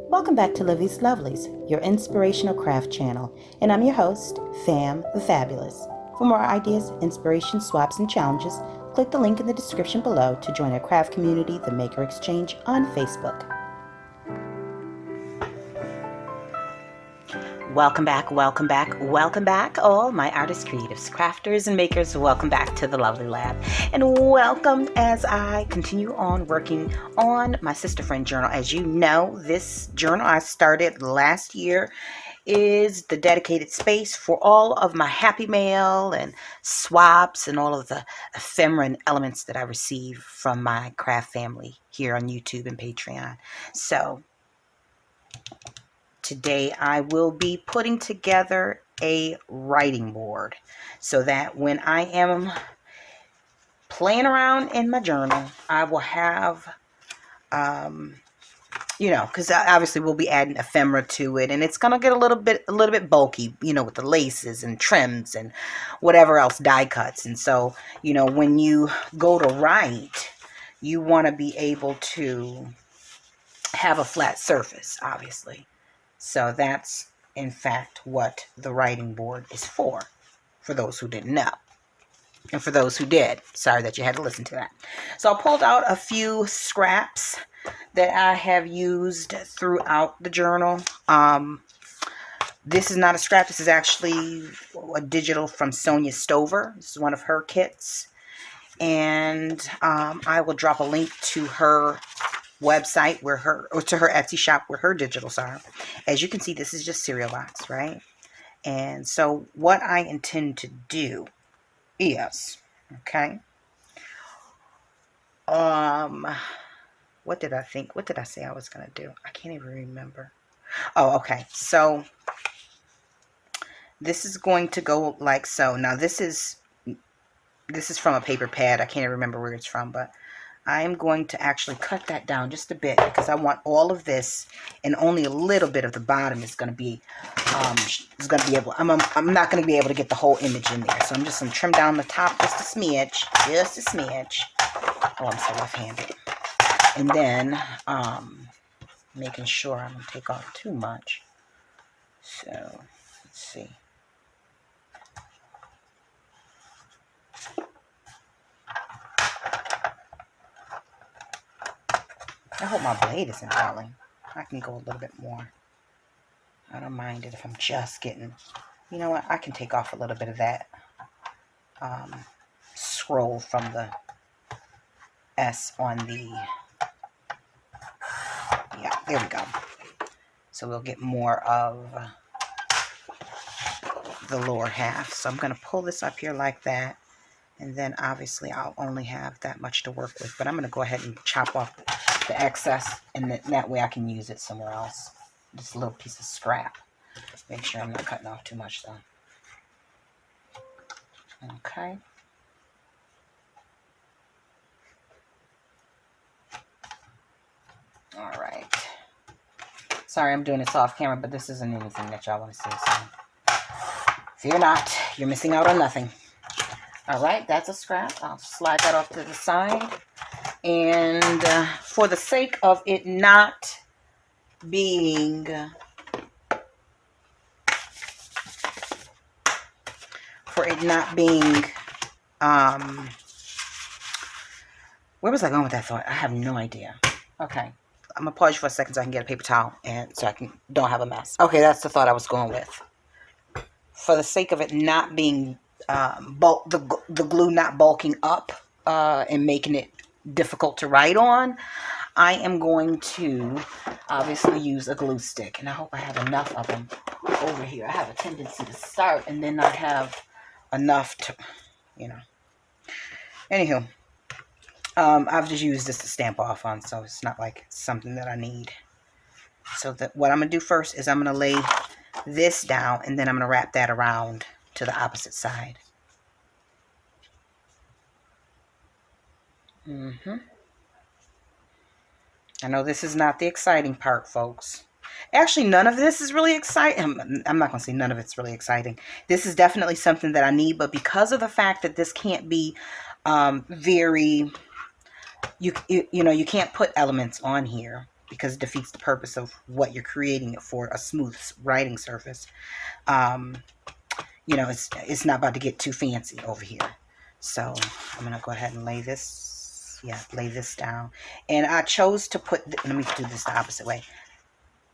Welcome back to Livie's Lovelies, your inspirational craft channel, and I'm your host, Fam the Fabulous. For more ideas, inspiration, swaps, and challenges, click the link in the description below to join our craft community, the Maker Exchange, on Facebook. Welcome back, all my artists, creatives, crafters, and makers. Welcome back to the Lovely Lab. And welcome as I continue on working on my Sister Friend journal. As you know, this journal I started last year is the dedicated space for all of my happy mail and swaps and all of the ephemeral elements that I receive from my craft family here on YouTube and Patreon. So today I will be putting together a writing board so that when I am playing around in my journal, I will have, because obviously we'll be adding ephemera to it, and it's gonna get a little bit bulky, with the laces and trims and whatever else, die cuts. And so, when you go to write, you want to be able to have a flat surface, obviously. So that's, in fact, what the writing board is for those who didn't know. And for those who did, sorry that you had to listen to that. So I pulled out a few scraps that I have used throughout the journal. This is not a scrap. This is actually a digital from Sonia Stover. This is one of her kits. And I will drop a link to her website to her Etsy shop where her digitals are. As you can see, this is just cereal box, right? And so what I intend to do is, okay, what did I think? What did I say I was going to do? I can't even remember. Oh, okay. So this is going to go like so. Now this is from a paper pad. I can't even remember where it's from, but I'm going to actually cut that down just a bit because I want all of this, and only a little bit of the bottom is going to be, I'm not going to be able to get the whole image in there. So I'm just going to trim down the top just a smidge. Oh, I'm so left-handed. And then, making sure I don't take off too much. So, let's see. I hope my blade isn't falling. I can go a little bit more. I don't mind it if I'm just getting... You know what? I can take off a little bit of that scroll from the S on the... Yeah, there we go. So we'll get more of the lower half. So I'm going to pull this up here like that. And then obviously I'll only have that much to work with. But I'm going to go ahead and chop off the excess, and that way I can use it somewhere else. Just a little piece of scrap. Make sure I'm not cutting off too much though. Okay. Alright. Sorry I'm doing this off camera, but this isn't anything that y'all want to see. So fear not, you're missing out on nothing. Alright, that's a scrap. I'll slide that off to the side. And for the sake of it not being where was I going with that thought? I have no idea. Okay, I'm gonna pause for a second so I can get a paper towel and so I don't have a mess. Okay, that's the thought I was going with. For the sake of it not being the glue not bulking up and making it difficult to write on, I am going to obviously use a glue stick, and I hope I have enough of them over here. I have a tendency to start and then not have enough to, Anywho, I've just used this to stamp off on, so it's not like it's something that I need. So what I'm gonna do first is I'm gonna lay this down, and then I'm gonna wrap that around to the opposite side. I know this is not the exciting part, folks. Actually, none of this is really exciting. I'm not going to say none of it's really exciting. This is definitely something that I need, but because of the fact that this can't be you can't put elements on here. because it defeats the purpose of what you're creating it for, a smooth writing surface. You know, it's not about to get too fancy over here. So I'm going to go ahead and lay this, lay this down. And I chose to put, let me do this the opposite way.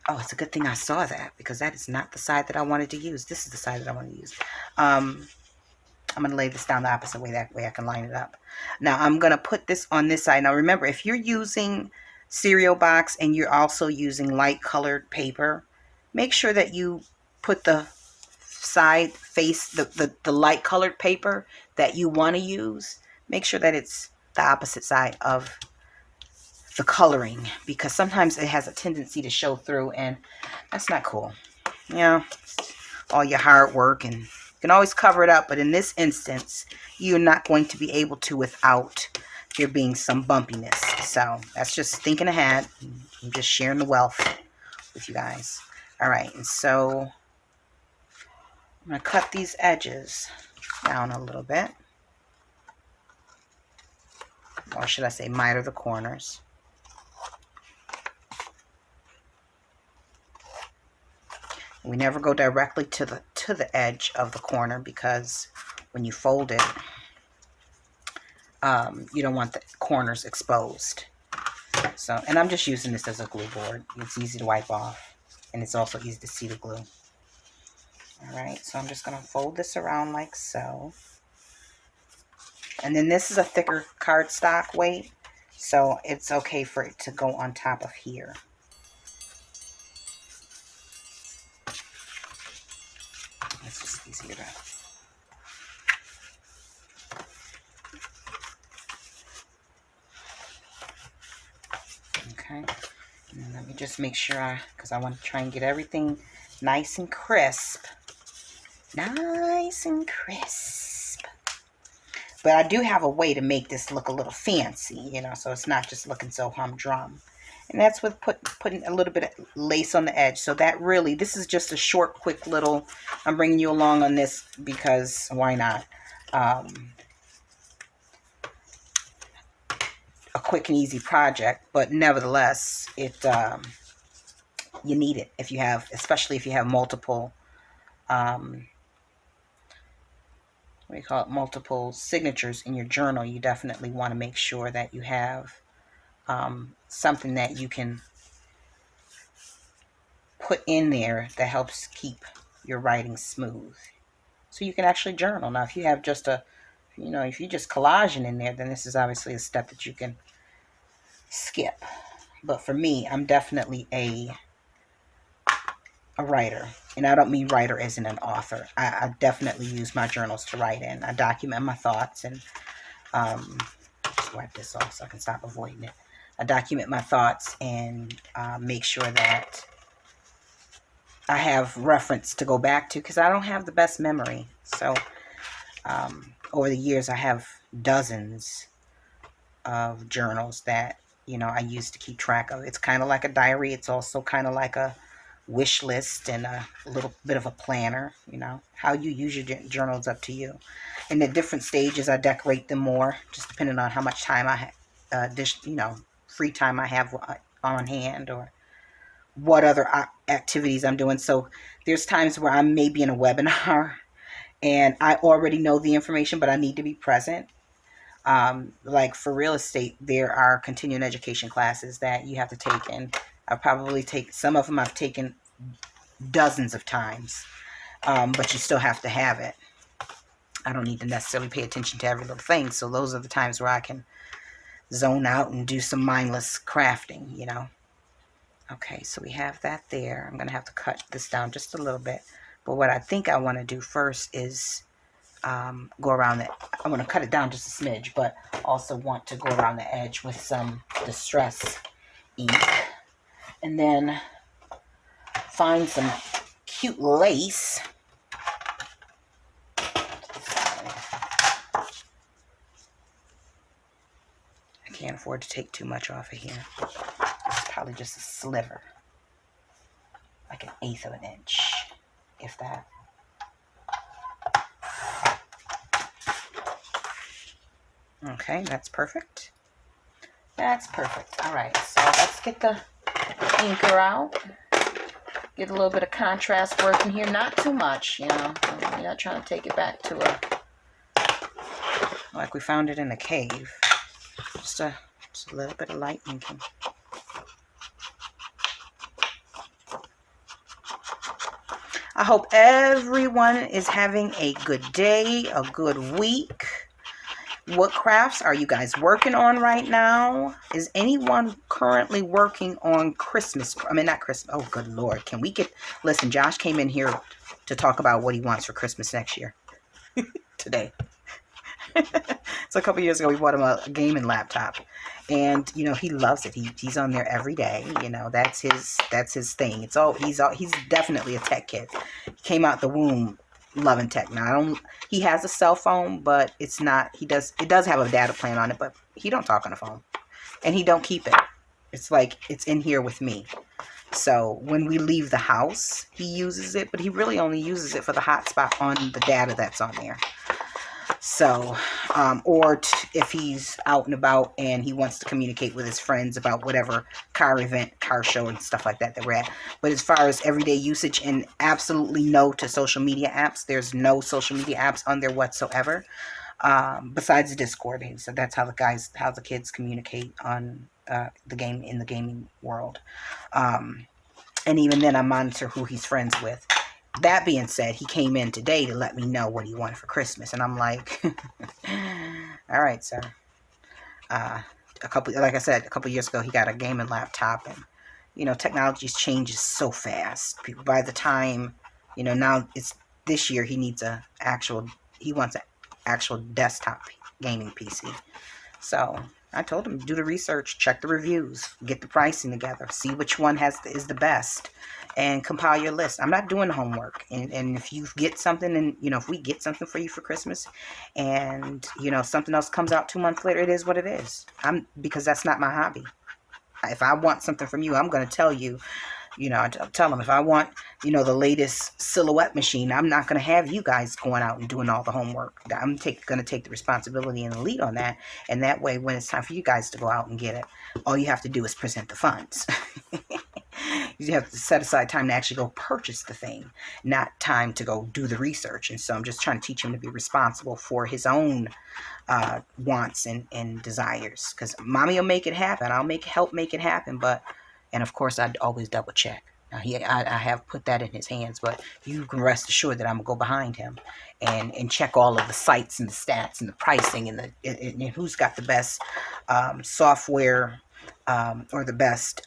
Oh, it's a good thing I saw that, because that is not the side that I wanted to use. This is the side that I want to use. I'm going to lay this down the opposite way. That way I can line it up. Now, I'm going to put this on this side. Now, remember, if you're using cereal box and you're also using light colored paper, make sure that you put the side face, the light colored paper that you want to use. Make sure that it's the opposite side of the coloring, because sometimes it has a tendency to show through, and that's not cool. You know, all your hard work, and you can always cover it up, but in this instance, you're not going to be able to without there being some bumpiness. So that's just thinking ahead. I'm just sharing the wealth with you guys. All right, and so I'm going to cut these edges down a little bit, or should I say miter the corners. We never go directly to the edge of the corner, because when you fold it, you don't want the corners exposed. So, and I'm just using this as a glue board. It's easy to wipe off, and it's also easy to see the glue. All right, so I'm just going to fold this around like so. And then this is a thicker cardstock weight, so it's okay for it to go on top of here. It's just easier to... Okay, and let me just make sure because I want to try and get everything nice and crisp. Nice and crisp. But I do have a way to make this look a little fancy, you know, so it's not just looking so humdrum. And that's with putting a little bit of lace on the edge. So that really, this is just a short, quick little, I'm bringing you along on this because why not? A quick and easy project, but nevertheless, it you need it if you have, especially if you have multiple, what do you call it, multiple signatures in your journal. You definitely want to make sure that you have something that you can put in there that helps keep your writing smooth, so you can actually journal. Now, if you have just a, you know, if you just collaging in there, then this is obviously a step that you can skip. But for me, I'm definitely a writer, and I don't mean writer as in an author. I definitely use my journals to write in. I document my thoughts, and just wipe this off so I can stop avoiding it. I document my thoughts and make sure that I have reference to go back to, because I don't have the best memory. So over the years, I have dozens of journals that, you know, I use to keep track of. It's kind of like a diary. It's also kind of like a wish list and a little bit of a planner. You know, how you use your journal is up to you. And at different stages, I decorate them more, just depending on how much time I have, you know, free time I have on hand, or what other activities I'm doing. So there's times where I may be in a webinar and I already know the information, but I need to be present. Like for real estate, there are continuing education classes that you have to take, and I probably take some of them. I've taken dozens of times, but you still have to have it. I don't need to necessarily pay attention to every little thing. So those are the times where I can zone out and do some mindless crafting, you know. Okay, so we have that there. I'm going to have to cut this down just a little bit. But what I think I want to do first is go around it. I want to cut it down just a smidge, but also want to go around the edge with some Distress ink. And then find some cute lace. I can't afford to take too much off of here. It's probably just a sliver. Like an eighth of an inch, if that. Okay, that's perfect. That's perfect. All right, so let's get the ink her out. Get a little bit of contrast work in here. Not too much, you know. We're not trying to take it back to like we found it in a cave. Just a little bit of light inking. I hope everyone is having a good day, a good week. What crafts are you guys working on right now? Is anyone currently working on Christmas? I mean, not Christmas. Oh, good Lord. Can we get... Listen, Josh came in here to talk about what he wants for Christmas next year. Today. So a couple years ago, we bought him a gaming laptop. And, you know, he loves it. He's on there every day. You know, that's his thing. He's definitely a tech kid. He came out the womb loving tech. Now, he has a cell phone, but it's not, it does have a data plan on it, but he don't talk on the phone. And he don't keep it. It's like, it's in here with me. So when we leave the house, he uses it, but he really only uses it for the hotspot on the data that's on there. So, or if he's out and about and he wants to communicate with his friends about whatever car event, car show and stuff like that we're at. But as far as everyday usage and absolutely no to social media apps, there's no social media apps on there whatsoever, besides Discord. So that's how the kids communicate on in the gaming world. And even then I monitor who he's friends with. That being said, he came in today to let me know what he wanted for Christmas. And I'm like, all right, sir. Like I said, a couple years ago, he got a gaming laptop. And, you know, technology changes so fast. By the time, you know, now it's this year, he wants an actual desktop gaming PC. So I told him, do the research, check the reviews, get the pricing together, see which one is the best, and compile your list. I'm not doing homework. And if you get something, and, you know, if we get something for you for Christmas and, you know, something else comes out 2 months later, it is what it is. Because that's not my hobby. If I want something from you, I'm going to tell you. You know, I tell them if I want, you know, the latest silhouette machine, I'm not going to have you guys going out and doing all the homework. I'm going to take the responsibility and the lead on that. And that way, when it's time for you guys to go out and get it, all you have to do is present the funds. You have to set aside time to actually go purchase the thing, not time to go do the research. And so I'm just trying to teach him to be responsible for his own wants and desires. Because mommy will make it happen. I'll help make it happen. And of course, I'd always double check. Now, I have put that in his hands, but you can rest assured that I'm going to go behind him and check all of the sites and the stats and the pricing and who's got the best software or the best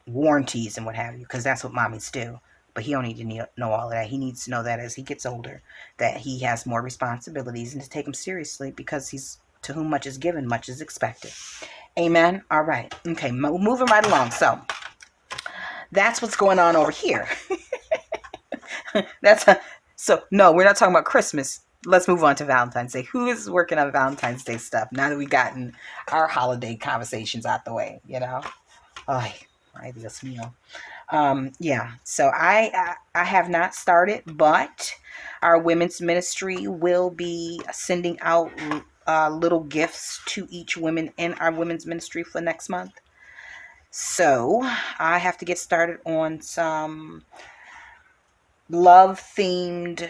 warranties and what have you, because that's what mommies do. But he don't need to know all of that. He needs to know that as he gets older, that he has more responsibilities and to take them seriously, because to whom much is given, much is expected. Amen. All right. Okay. Moving right along. So that's what's going on over here. No, we're not talking about Christmas. Let's move on to Valentine's Day. Who is working on Valentine's Day stuff now that we've gotten our holiday conversations out the way, you know? Ay, Dios mío. Yeah. So I have not started, but our women's ministry will be sending out little gifts to each woman in our women's ministry for next month. So I have to get started on some love-themed,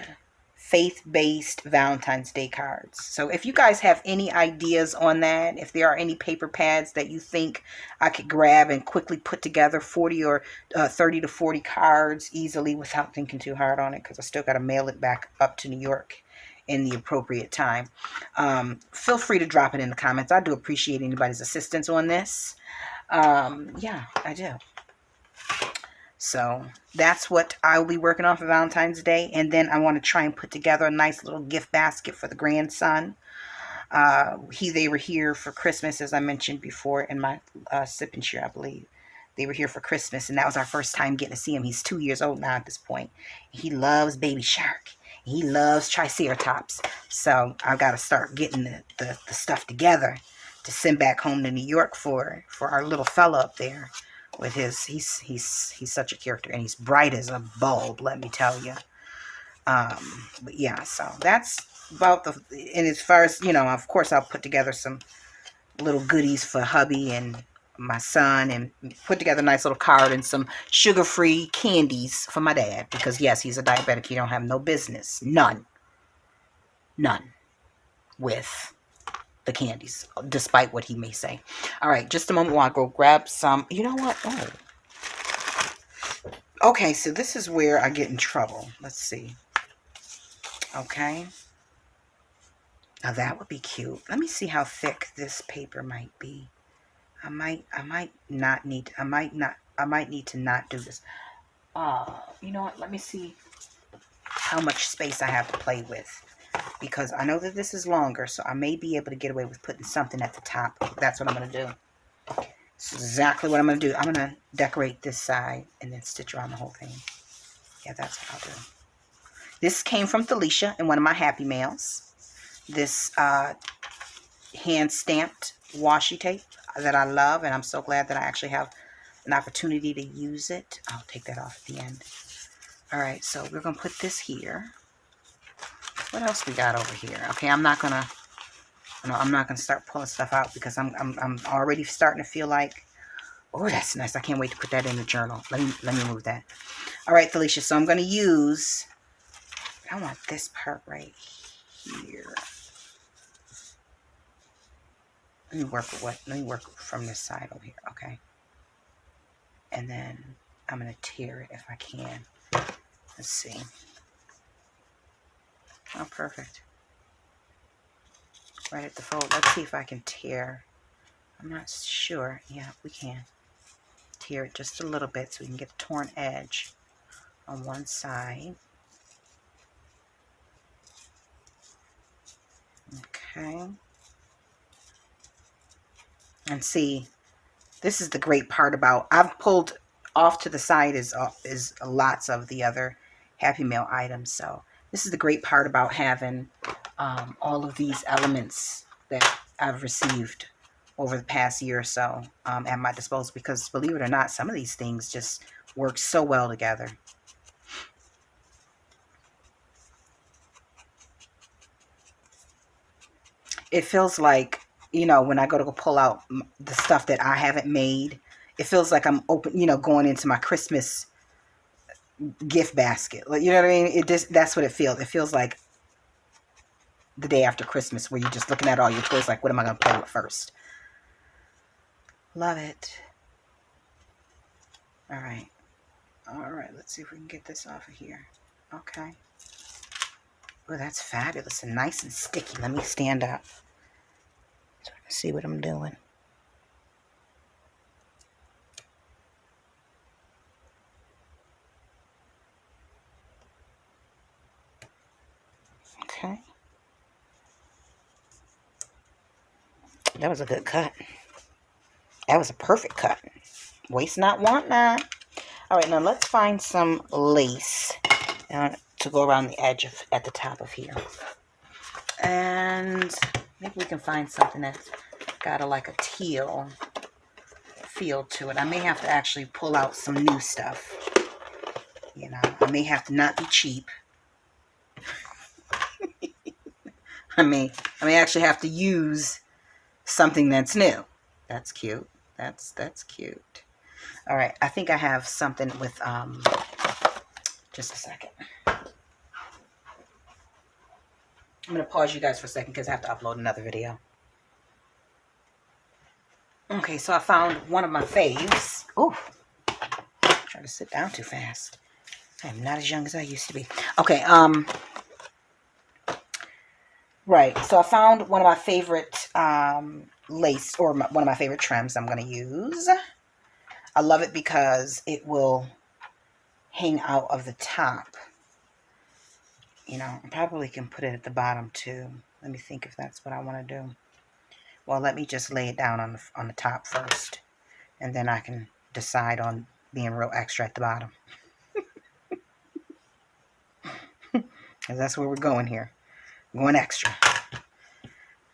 faith-based Valentine's Day cards. So if you guys have any ideas on that, if there are any paper pads that you think I could grab and quickly put together 40 or 30 to 40 cards easily without thinking too hard on it, because I still got to mail it back up to New York in the appropriate time. Feel free to drop it in the comments. I do appreciate anybody's assistance on this. Yeah, I do. So that's what I will be working on for Valentine's Day. And then I want to try and put together a nice little gift basket for the grandson. They were here for Christmas, as I mentioned before in my sip and share, I believe. They were here for Christmas, and that was our first time getting to see him. He's 2 years old now at this point. He loves Baby Shark. He loves Triceratops. So I've got to start getting the stuff together to send back home to New York for our little fella up there. With he's such a character, and he's bright as a bulb, let me tell you. But yeah, so that's about and as far as, you know, of course I'll put together some little goodies for hubby and my son and put together a nice little card and some sugar-free candies for my dad. Because, yes, he's a diabetic. He don't have no business. None. With the candies, despite what he may say. All right, just a moment while I go grab some. You know what? Oh. Okay, so this is where I get in trouble. Let's see. Okay. Now that would be cute. Let me see how thick this paper might be. I might need to not do this. You know what? Let me see how much space I have to play with. Because I know that this is longer, so I may be able to get away with putting something at the top. That's what I'm going to do. It's exactly what I'm going to do. I'm going to decorate this side and then stitch around the whole thing. Yeah, that's what I'll do. This came from Thelisha in one of my Happy Mails. This hand-stamped washi tape that I love, and I'm so glad that I actually have an opportunity to use it. I'll take that off at the end. All right, so we're going to put this here. What else we got over here? Okay, I'm not gonna start pulling stuff out because I'm already starting to feel like, oh, that's nice. I can't wait to put that in the journal. Let me move that. All right, Thelisha. So I'm gonna use. I want this part right here. Let me work with what? Let me work from this side over here. Okay. And then I'm gonna tear it if I can. Let's see. Oh, perfect. Right at the fold. Let's see if I can tear. I'm not sure. Yeah, we can. Tear it just a little bit so we can get a torn edge on one side. Okay. And see, this is the great part about, I've pulled off to the side is lots of the other Happy Mail items. So this is the great part about having all of these elements that I've received over the past year or so at my disposal, because believe it or not, some of these things just work so well together. It feels like, you know, when I go to pull out the stuff that I haven't made, it feels like I'm open, you know, going into my Christmas gift basket. Like, you know what I mean? It just, that's what it feels. It feels like the day after Christmas where you're just looking at all your toys like, what am I going to play with first? Love it. All right. All right. Let's see if we can get this off of here. Okay. Oh, that's fabulous and nice and sticky. Let me stand up so I can see what I'm doing. Okay. That was a good cut. That was a perfect cut. Waste not, want not. All right, now let's find some lace to go around the edge of, at the top of here. And maybe we can find something that's got like a teal feel to it. I may have to actually pull out some new stuff. You know, I may have to not be cheap. I may actually have to use something that's new. That's cute. That's cute. All right, I think I have something with just a second. I'm going to pause you guys for a second because I have to upload another video. Okay, so I found one of my faves. Oh, trying to sit down too fast. I am not as young as I used to be. Okay, right. So I found one of my favorite lace, or one of my favorite trims I'm going to use. I love it because it will hang out of the top. You know, I probably can put it at the bottom too. Let me think if that's what I want to do. Well, let me just lay it down on the top first, and then I can decide on being real extra at the bottom. Because that's where we're going here. We're going extra.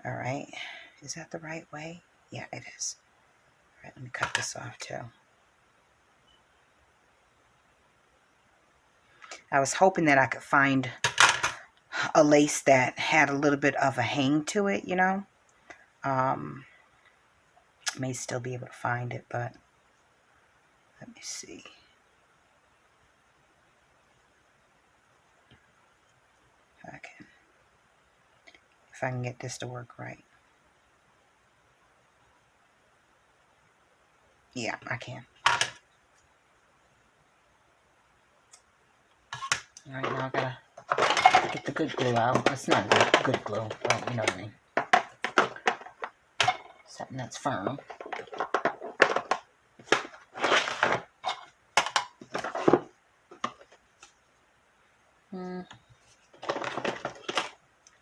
All right. Is that the right way? Yeah, it is. All right, let me cut this off too. I was hoping that I could find a lace that had a little bit of a hang to it, you know. May still be able to find it, but let me see. If I can get this to work right. Yeah, I can. All right, now I gotta get the good glue out. It's not good glue, but you know what I mean. Something that's firm.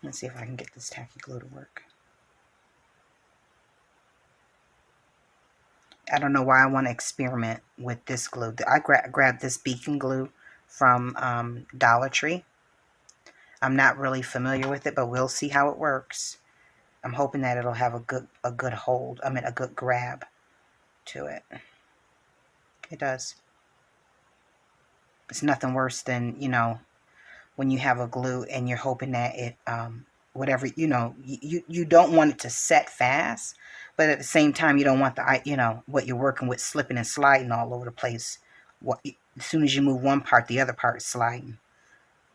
Let's see if I can get this tacky glue to work. I don't know why I want to experiment with this glue. I grabbed this beacon glue from Dollar Tree. I'm not really familiar with it, but we'll see how it works. I'm hoping that it'll have a good hold. I mean, a good grab to it. It does. It's nothing worse than, you know, when you have a glue and you're hoping that it, whatever, you know, you don't want it to set fast, but at the same time, you don't want the, you know, what you're working with slipping and sliding all over the place. As soon as you move one part, the other part is sliding.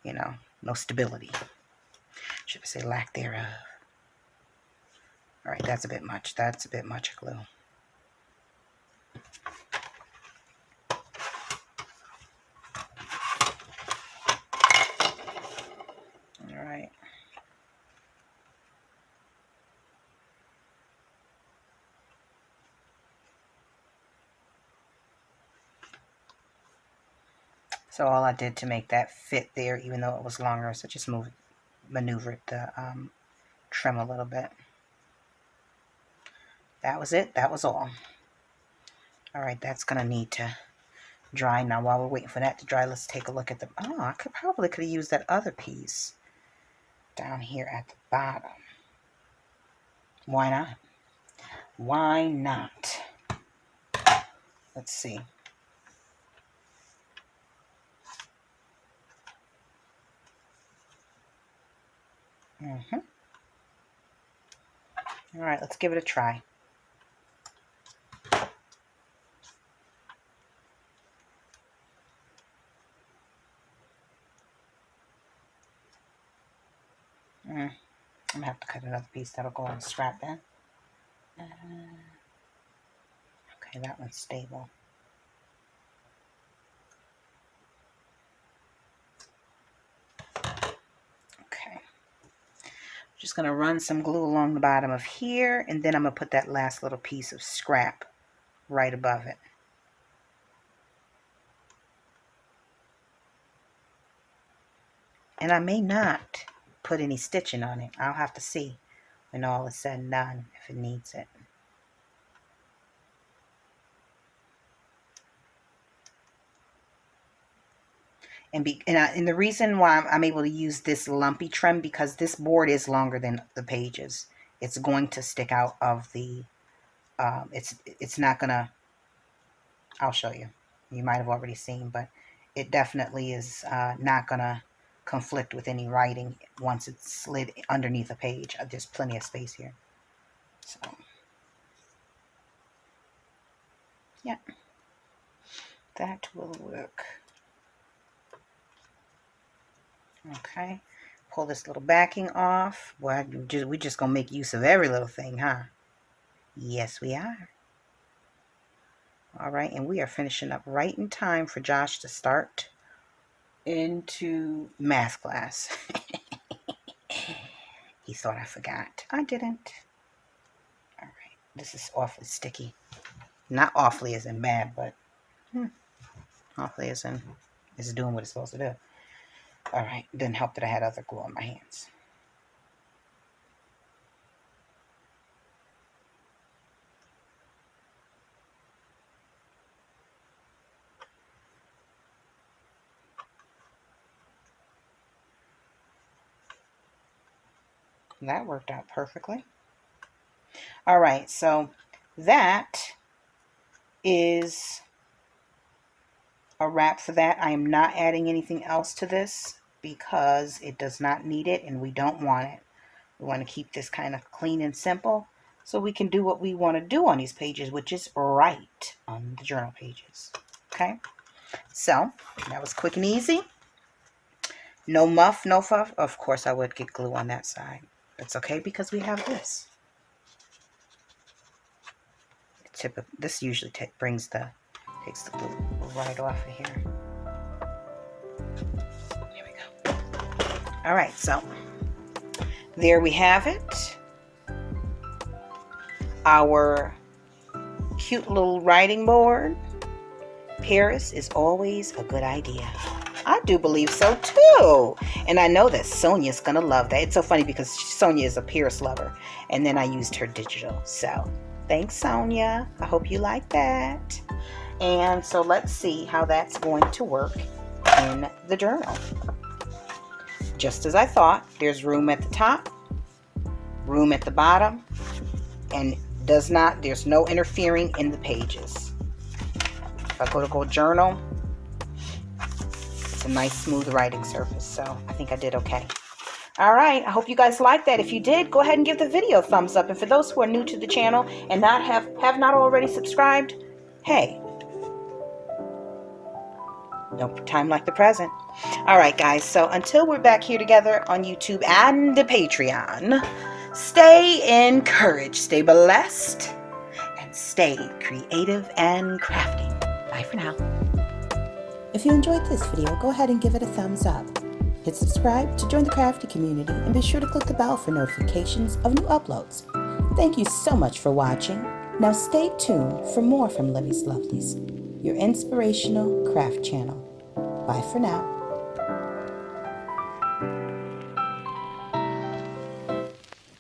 You know, no stability. Should I say lack thereof? All right, that's a bit much. That's a bit much glue. All right. So all I did to make that fit there, even though it was longer, so just maneuvered the trim a little bit. That was it. That was all. All right, that's going to need to dry. Now, while we're waiting for that to dry, let's take a look at the... Oh, I could have used that other piece down here at the bottom. Why not? Why not? Let's see. All right, let's give it a try. I'm going to have to cut another piece. That'll go on the scrap bin. Okay, that one's stable. Okay. Just going to run some glue along the bottom of here, and then I'm going to put that last little piece of scrap right above it. And I may not put any stitching on it. I'll have to see when all is said and done if it needs it. And the reason why I'm able to use this lumpy trim, because this board is longer than the pages. It's going to stick out of the, it's not gonna, I'll show you. You might have already seen, but it definitely is not gonna conflict with any writing once it's slid underneath a page. There's plenty of space here. So, yeah, that will work. Okay, pull this little backing off. Well, we're just gonna make use of every little thing, huh? Yes, we are. All right, and we are finishing up right in time for Josh to start into math class. He thought I forgot. I didn't. All right, this is awfully sticky. Not awfully as in bad, but awfully as in it's doing what it's supposed to do. All right, didn't help that I had other glue on my hands. That worked out perfectly. All right, so that is a wrap for that. I am not adding anything else to this because it does not need it and we don't want it. We want to keep this kind of clean and simple. so we can do what we want to do on these pages, which is write on the journal pages. Okay, so that was quick and easy. No muff, no fuff. Of course I would get glue on that side. It's okay because we have this. This usually takes the glue right off of here. Here we go. All right, so there we have it. Our cute little writing board. Paris is always a good idea. I do believe so too. And I know that Sonia's gonna love that. It's so funny because Sonia is a Paris lover. And then I used her digital. So thanks, Sonia. I hope you like that. And so let's see how that's going to work in the journal. Just as I thought, there's room at the top, room at the bottom, and there's no interfering in the pages. If I go journal, it's a nice smooth writing surface, so I think I did okay. All right, I hope you guys liked that. If you did, go ahead and give the video a thumbs up. And for those who are new to the channel and have not already subscribed, hey, no time like the present. All right, guys, so until we're back here together on YouTube and the Patreon, stay encouraged, stay blessed, and stay creative and crafty. Bye for now. If you enjoyed this video, go ahead and give it a thumbs up. Hit subscribe to join the crafty community and be sure to click the bell for notifications of new uploads. Thank you so much for watching. Now stay tuned for more from Livie's Lovelies, your inspirational craft channel. Bye for now.